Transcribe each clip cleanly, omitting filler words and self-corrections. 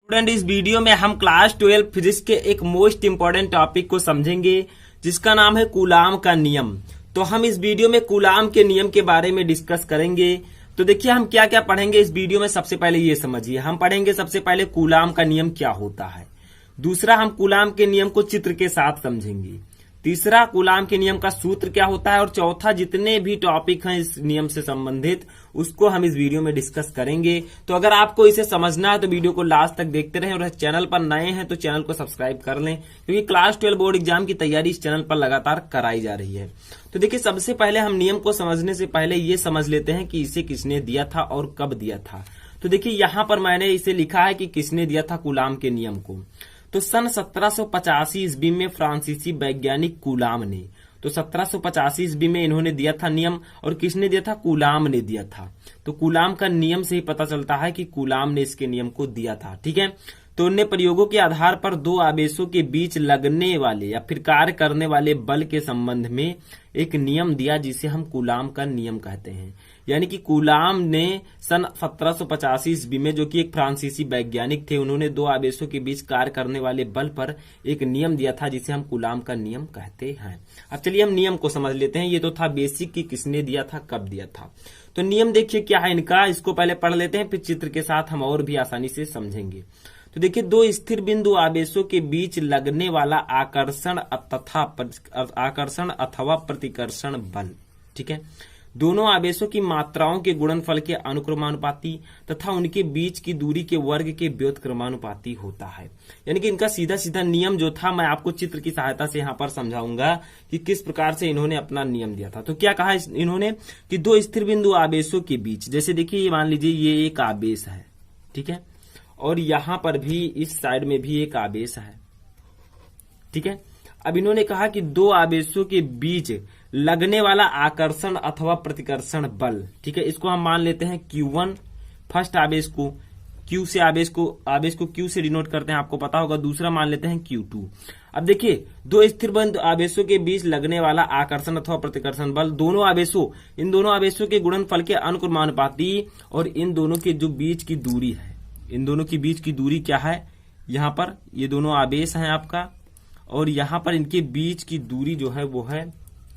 Student, इस video में हम क्लास 12 फिजिक्स के एक मोस्ट इंपॉर्टेंट टॉपिक को समझेंगे जिसका नाम है कूलाम का नियम। तो हम इस वीडियो में कूलाम के नियम के बारे में डिस्कस करेंगे। तो देखिए हम क्या क्या पढ़ेंगे इस वीडियो में। सबसे पहले ये समझिए, हम पढ़ेंगे सबसे पहले कूलाम का नियम क्या होता है। दूसरा, हम कूलाम के नियम को चित्र के साथ समझेंगे। तीसरा, कूलाम के नियम का सूत्र क्या होता है। और चौथा, जितने भी टॉपिक हैं इस नियम से संबंधित उसको हम इस वीडियो में डिस्कस करेंगे। तो अगर आपको इसे समझना है तो वीडियो को लास्ट तक देखते रहें, और चैनल पर नए हैं तो चैनल को सब्सक्राइब कर लें, क्योंकि क्लास 12 बोर्ड एग्जाम की तैयारी इस चैनल पर लगातार कराई जा रही है। तो देखिए, सबसे पहले हम नियम को समझने से पहले ये समझ लेते हैं कि इसे किसने दिया था और कब दिया था। तो देखिए, यहां पर मैंने इसे लिखा है कि किसने दिया था कूलाम के नियम को। तो सन 1785 ईस्वी में फ्रांसीसी वैज्ञानिक कूलाम ने, तो 1785 ईस्वी में इन्होंने दिया था नियम। और किसने दिया था? कूलाम ने दिया था। तो कूलाम का नियम से ही पता चलता है कि कूलाम ने इसके नियम को दिया था। ठीक है। तो उनने प्रयोगों के आधार पर दो आवेशों के बीच लगने वाले या फिर कार्य करने वाले बल के संबंध में एक नियम दिया जिसे हम कूलाम का नियम कहते हैं। यानी कि कूलाम ने सन 1785 ईस्वी में, जो कि एक फ्रांसीसी वैज्ञानिक थे, उन्होंने दो आवेशों के बीच कार्य करने वाले बल पर एक नियम दिया था जिसे हम कूलाम का नियम कहते हैं। अब चलिए हम नियम को समझ लेते हैं। ये तो था बेसिक कि किसने दिया था, कब दिया था। तो नियम देखिए क्या है इनका, इसको पहले पढ़ लेते हैं, फिर चित्र के साथ हम और भी आसानी से समझेंगे। तो देखिए, दो स्थिर बिंदु आवेशों के बीच लगने वाला आकर्षण अथवा प्रतिकर्षण बल, ठीक है, दोनों आवेशों की मात्राओं के गुणनफल के अनुक्रमानुपाती तथा उनके बीच की दूरी के वर्ग के व्युत्क्रमानुपाती होता है। यानी कि इनका सीधा सीधा नियम जो था, मैं आपको चित्र की सहायता से यहां पर समझाऊंगा कि किस प्रकार से इन्होंने अपना नियम दिया था। तो क्या कहा इन्होंने कि दो स्थिर बिंदु आवेशों के बीच, जैसे देखिए ये मान लीजिए ये एक आवेश है, ठीक है, और यहां पर भी इस साइड में भी एक आवेश है, ठीक है। अब इन्होंने कहा कि दो आवेशों के बीच लगने वाला आकर्षण अथवा प्रतिकर्षण बल, ठीक है, इसको हम मान लेते हैं Q1। फर्स्ट आवेश को Q से आवेश को Q से डिनोट करते हैं, आपको पता होगा। दूसरा मान लेते हैं Q2। अब देखिए, दो स्थिर बिंदु आवेशों के बीच लगने वाला आकर्षण अथवा प्रतिकर्षण बल, इन दोनों आवेशों के गुणनफल के अनुक्रमानुपाती, और इन दोनों के जो बीच की दूरी है, इन दोनों के बीच की दूरी क्या है, यहां पर ये दोनों आवेश हैं आपका, और यहां पर इनके बीच की दूरी जो है वो है,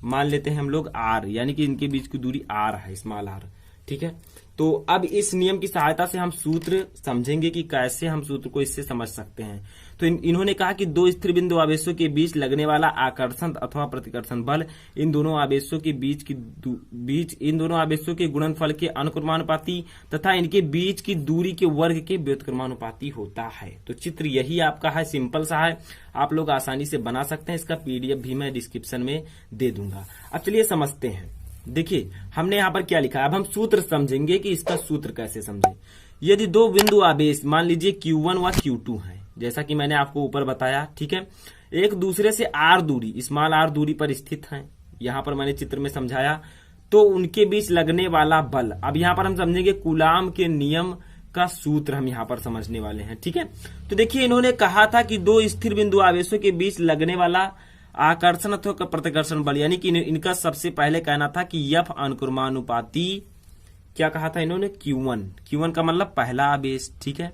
मान लेते हैं हम लोग R, यानी कि इनके बीच की दूरी R है, स्मॉल r, ठीक है। तो अब इस नियम की सहायता से हम सूत्र समझेंगे कि कैसे हम सूत्र को इससे समझ सकते हैं। तो इन्होंने कहा कि दो स्थिर बिंदु आवेशों के बीच लगने वाला आकर्षण अथवा प्रतिकर्षण बल इन दोनों आवेशों के गुणनफल के अनुक्रमानुपाती तथा इनके बीच की दूरी के वर्ग के व्युत्क्रमानुपाती होता है। तो चित्र यही आपका है, सिंपल सा है, आप लोग आसानी से बना सकते हैं। इसका PDF भी मैं डिस्क्रिप्शन में दे दूंगा। अब चलिए समझते हैं। देखिए हमने यहाँ पर क्या लिखा है, अब हम सूत्र समझेंगे कि इसका सूत्र कैसे समझे। यदि दो बिंदु आवेश मान लीजिए Q1 व Q2 हैं, जैसा कि मैंने आपको ऊपर बताया, ठीक है, एक दूसरे से R दूरी, स्मॉल r दूरी पर स्थित हैं, यहाँ पर मैंने चित्र में समझाया, तो उनके बीच लगने वाला बल, अब यहाँ पर हम समझेंगे कूलाम के नियम का सूत्र हम यहाँ पर समझने वाले हैं, ठीक है। तो देखिए इन्होंने कहा था कि दो स्थिर बिंदु आवेशों के बीच लगने वाला आकर्षण अथवा प्रतिकर्षण बल, यानी कि इनका सबसे पहले कहना था कि F अनुक्रमानुपाती, क्या कहा था इन्होंने, Q1 का मतलब पहला आवेश, ठीक है,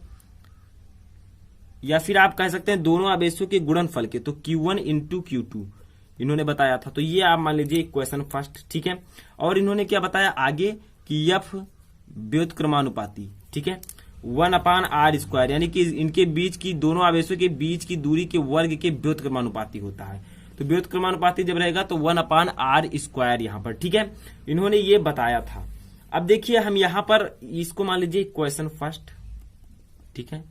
या फिर आप कह सकते हैं दोनों आवेशों के गुणनफल के, तो Q1 इंटू Q2 इन्होंने बताया था। तो ये आप मान लीजिए इक्वेशन फर्स्ट, ठीक है। और इन्होंने क्या बताया आगे कि F व्युत्क्रमानुपाती, ठीक है, 1/r², यानी कि इनके बीच की, दोनों आवेशों के बीच की दूरी के वर्ग के व्युत्क्रमानुपाती होता है। तो व्युत्क्रमानुपाती जब रहेगा तो 1/r² यहाँ पर, ठीक है, इन्होंने ये बताया था। अब देखिए हम यहाँ पर इसको मान लीजिए इक्वेशन फर्स्ट, ठीक है,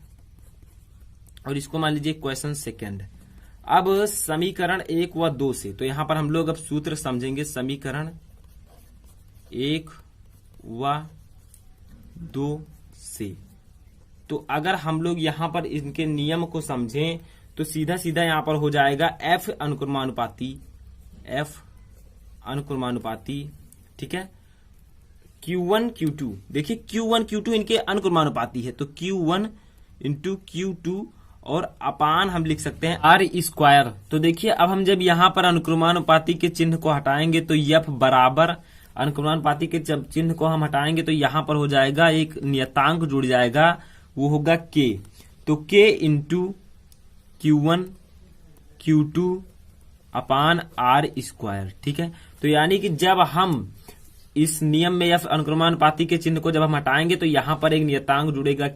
और इसको मान लीजिए इक्वेशन सेकेंड। अब समीकरण 1 व 2 से, तो यहां पर हम लोग अब सूत्र समझेंगे समीकरण 1 व 2 से। तो अगर हम लोग यहां पर इनके नियम को समझें तो सीधा सीधा यहां पर हो जाएगा F अनुक्रमानुपाती, ठीक है, Q1 Q2, देखिए Q1 Q2 इनके अनुक्रमानुपाती है, तो Q1 इंटू Q2 और अपान हम लिख सकते हैं R²। तो देखिए अब हम जब यहां पर अनुक्रमानुपाती के चिन्ह को हटाएंगे तो F बराबर, अनुक्रमानुपाती के जब चिन्ह को हम हटाएंगे तो यहां पर हो जाएगा एक नियतांक जुड़ जाएगा, वो होगा K। तो K into Q1 Q2 upon R square. ठीक है, तो यानी कि जब हम इस नियम में या अनुक्रमानुपाती के चिन्ह को जब हम हटाएंगे तो यहां पर एक नियतांक जुड़ेगा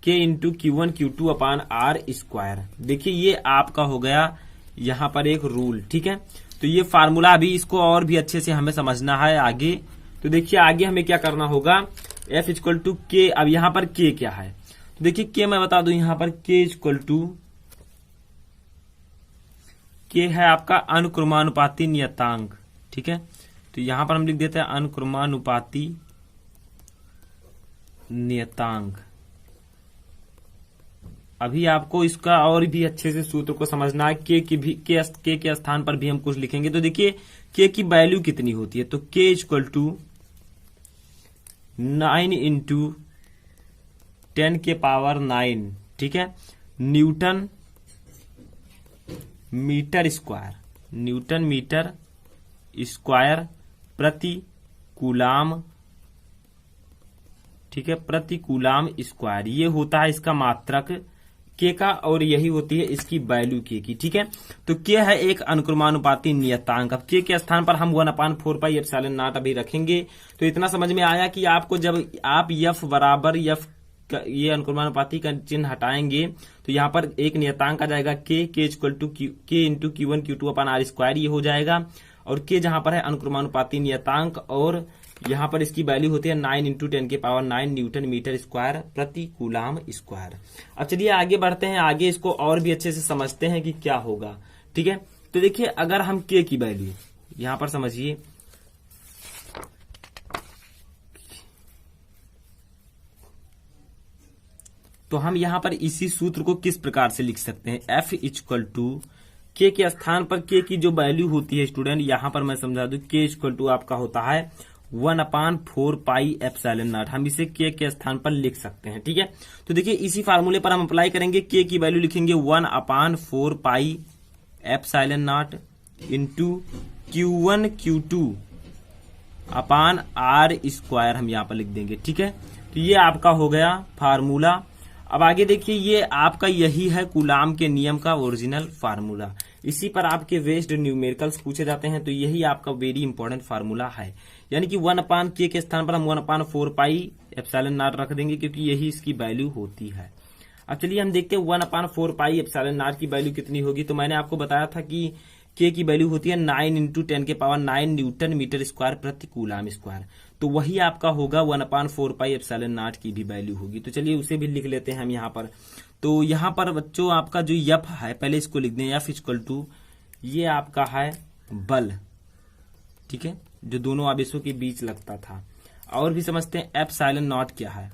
K into Q1 Q2 upon R square. देखिए ये आपका हो गया यहां पर एक रूल। ठीक है, तो ये फार्मूला अभी इसको और भी अच्छे से हमें समझना है आगे। तो देखिए आगे हमें क्या करना होगा, F इक्वल टू K। अब यहां पर K क्या है, तो देखिए K मैं बता दूं, यहां पर K इक्वल टू K है आपका अनुक्रमानुपाती नियतांक। ठीक है, तो यहां पर हम लिख देते हैं अनुक्रमानुपाती नियतांक। अभी आपको इसका और भी अच्छे से सूत्र को समझना है। K के स्थान पर भी हम कुछ लिखेंगे। तो देखिए K की वैल्यू कितनी होती है, तो K इक्वल टू 9 इंटू 10 के पावर 9। ठीक है, newton metre square, newton metre square प्रति कूलाम। ठीक है, प्रति कूलाम स्क्वायर, ये होता है इसका मात्रक K का, और यही होती है इसकी वैल्यू K की। ठीक है, तो K है एक अनुक्रमानुपाती नियतांक। अब K के स्थान पर हम 1/4 पाई एप्सिलॉन नॉट अभी रखेंगे। तो इतना समझ में आया कि आपको जब आप F बराबर F ये अनुक्रमानुपाती का चिन्ह हटाएंगे तो यहाँ पर एक नियतांक आ जाएगा K equal to K into Q1 Q2 upon R square, ये हो जाएगा। और K जहां पर है अनुक्रमानुपाती नियतांक, और यहां पर इसकी वैल्यू होती है 9 इंटू 10 के पावर 9 न्यूटन मीटर स्क्वायर प्रति कूलाम स्क्वायर। अब चलिए आगे बढ़ते हैं, आगे इसको और भी अच्छे से समझते हैं कि क्या होगा। ठीक है, तो देखिए अगर हम K की वैल्यू यहां पर समझिए, तो हम यहां पर इसी सूत्र को किस प्रकार से लिख सकते हैं, F इक्वल टू K के स्थान पर K की जो वैल्यू होती है स्टूडेंट, यहां पर मैं समझा दूं, K इक्वल टू आपका होता है 1/4 पाई एप्सिलॉन नॉट। हम इसे K के स्थान पर लिख सकते हैं। ठीक है, तो देखिए इसी फार्मूले पर हम अप्लाई करेंगे। K की वैल्यू लिखेंगे 1/4 pi epsilon not into Q1 Q2 upon R square हम यहां पर लिख देंगे। ठीक है, तो ये आपका हो गया फार्मूला। अब आगे देखिए, ये आपका यही है कूलाम के नियम का ओरिजिनल फार्मूला। इसी पर आपके वेस्ड न्यूमेरिकल्स पूछे जाते हैं, तो यही आपका वेरी इंपॉर्टेंट फार्मूला है। यानी कि 1/K के स्थान पर हम 1/4 पाई एप्सिलॉन नॉट रख देंगे, क्योंकि यही इसकी वैल्यू होती है। अब चलिए हम देखते हैं 1/4 पाई एप्सिलॉन नॉट की वैल्यू कितनी होगी। तो मैंने आपको बताया था कि K की वैल्यू होती है 9 इंटू 10 के पावर 9 न्यूटन मीटर स्क्वायर प्रति कूलाम स्क्वायर। तो वही आपका होगा 1/4 पाई एप्सिलॉन नॉट की भी वैल्यू होगी। तो चलिए उसे भी लिख लेते हैं हम यहाँ पर। तो यहाँ पर बच्चों आपका जो F है, पहले इसको लिख दें, F इक्वल टू ये आपका है बल। ठीक है, जो दोनों आवेशों के बीच लगता था। और भी समझते हैं एप्सिलॉन नॉट क्या है।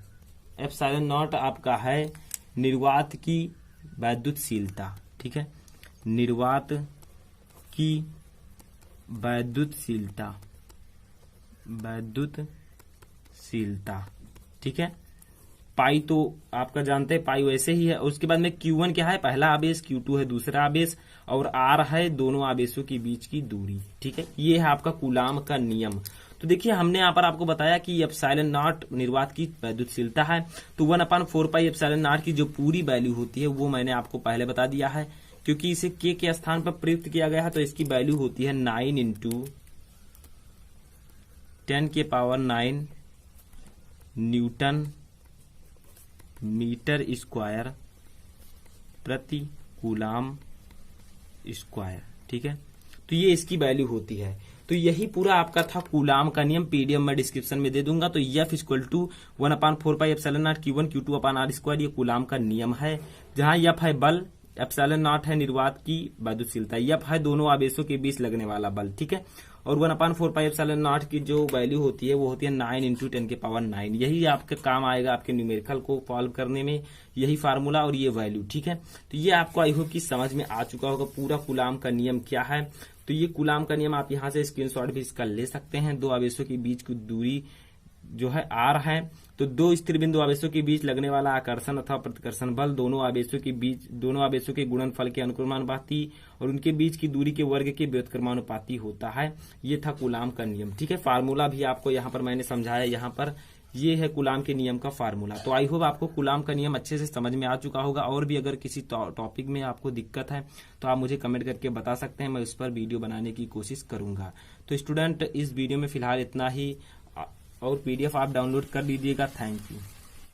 एप्सिलॉन नॉट आपका है निर्वात की वैद्युतशीलता। ठीक है, निर्वात की वैद्युतशीलता, वैद्युतशीलता। ठीक है, पाई तो आपका जानते हैं, पाई वैसे ही है। और उसके बाद में Q1 क्या है, पहला आवेश, Q2 है दूसरा आवेश, और R है दोनों आवेशों के बीच की दूरी। ठीक है, ये है आपका कूलाम का नियम। तो देखिए हमने यहाँ पर आपको बताया कि एप्सिलॉन नॉट निर्वात की वैद्युतशीलता है। तो 1/4 पाई एप्सिलॉन नॉट की जो पूरी वैल्यू होती है वो मैंने आपको पहले बता दिया है। क्योंकि इसे K के स्थान पर प्रयुक्त किया गया है, तो इसकी वैल्यू होती है 9 इंटू 10 के पावर 9 न्यूटन मीटर स्क्वायर प्रति कूलाम स्क्वायर। ठीक है, तो ये इसकी वैल्यू होती है। तो यही पूरा आपका था कूलाम का नियम। पीडीएफ में डिस्क्रिप्शन में दे दूंगा। तो F equal to 1/4 pi epsilon naught Q1 Q2 upon R square, ये कूलाम का नियम है। जहां F है बल, एप्सिलॉन नॉट है निर्वात की वैद्युतशीलता, F है दोनों आवेशों के बीच लगने वाला बल। ठीक है, और 1/4 पाई एप्सिलॉन नॉट की जो वैल्यू होती है वो होती है 9 इंटू 10 के पावर 9। यही आपके काम आएगा आपके न्यूमेरिकल को सॉल्व करने में, यही फार्मूला और ये वैल्यू। ठीक है, तो ये आपको आई होप कि समझ में आ चुका होगा पूरा कूलाम का नियम क्या है। तो ये कूलाम का नियम आप यहाँ से स्क्रीनशॉट भी इसका ले सकते हैं। दो आवेशों के बीच की दूरी जो है R है, तो दो स्थिर बिंदु आवेशों के बीच लगने वाला आकर्षण अथवा प्रतिकर्षण बल दोनों आवेशों के गुणनफल के अनुक्रमानुपाती और उनके बीच की दूरी के वर्ग के व्युत्क्रमानुपाती होता है। ये था कूलाम का नियम। ठीक है, फार्मूला भी आपको यहाँ पर मैंने समझाया, यहाँ पर ये है कूलाम के नियम का फार्मूला। तो आई होप आपको कूलाम का नियम अच्छे से समझ में आ चुका होगा। और भी अगर किसी टॉपिक में आपको दिक्कत है तो आप मुझे कमेंट करके बता सकते हैं, मैं उस पर वीडियो बनाने की कोशिश करूंगा। तो स्टूडेंट, इस वीडियो में फिलहाल इतना ही, और PDF आप डाउनलोड कर लीजिएगा। Thank you.